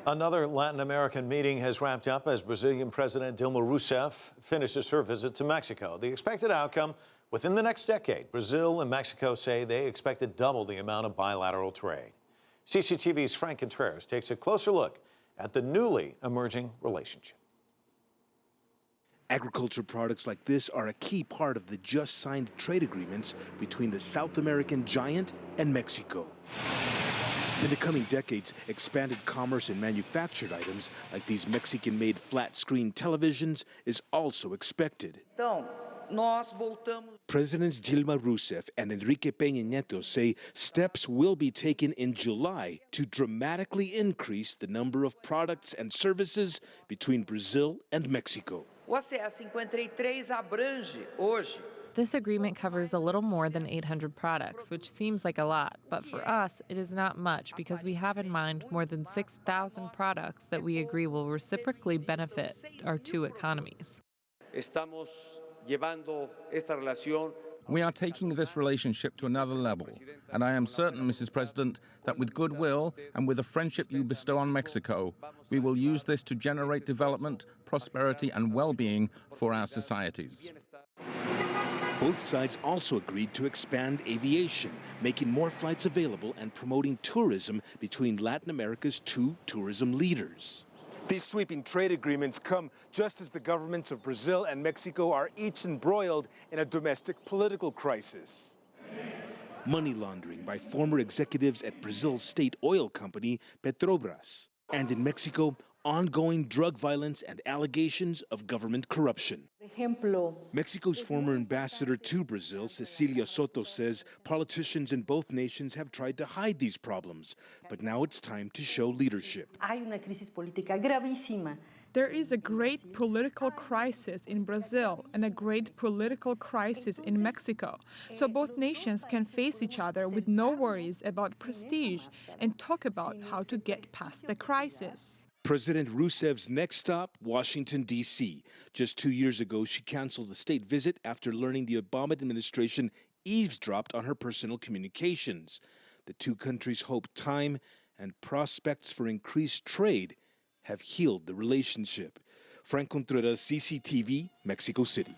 Another Latin American meeting has wrapped up as Brazilian President Dilma Rousseff finishes her visit to Mexico. The expected outcome, within the next decade, Brazil and Mexico say they expect to double the amount of bilateral trade. CCTV's Franc Contreras takes a closer look at the newly emerging relationship. Agriculture products like this are a key part of the just signed trade agreements between the South American giant and Mexico. In the coming decades, expanded commerce in manufactured items like these Mexican-made flat-screen televisions is also expected. Presidents Dilma Rousseff and Enrique Peña Nieto say steps will be taken in July to dramatically increase the number of products and services between Brazil and Mexico. This agreement covers a little more than 800 products, which seems like a lot, but for us, it is not much because we have in mind more than 6,000 products that we agree will reciprocally benefit our two economies. We are taking this relationship to another level, and I am certain, Mrs. President, that with goodwill and with the friendship you bestow on Mexico, we will use this to generate development, prosperity, and well-being for our societies. Both sides also agreed to expand aviation, making more flights available and promoting tourism between Latin America's two tourism leaders. These sweeping trade agreements come just as the governments of Brazil and Mexico are each embroiled in a domestic political crisis. Money laundering by former executives at Brazil's state oil company, Petrobras. And in Mexico, ongoing drug violence and allegations of government corruption. Mexico's former ambassador to Brazil, Cecilia Soto, says politicians in both nations have tried to hide these problems, but now it's time to show leadership. There is a great political crisis in Brazil and a great political crisis in Mexico, so both nations can face each other with no worries about prestige and talk about how to get past the crisis. President Rousseff's next stop, Washington, D.C. Just 2 years ago, she canceled the state visit after learning the Obama administration eavesdropped on her personal communications. The two countries hope time and prospects for increased trade have healed the relationship. Franc Contreras, CCTV, Mexico City.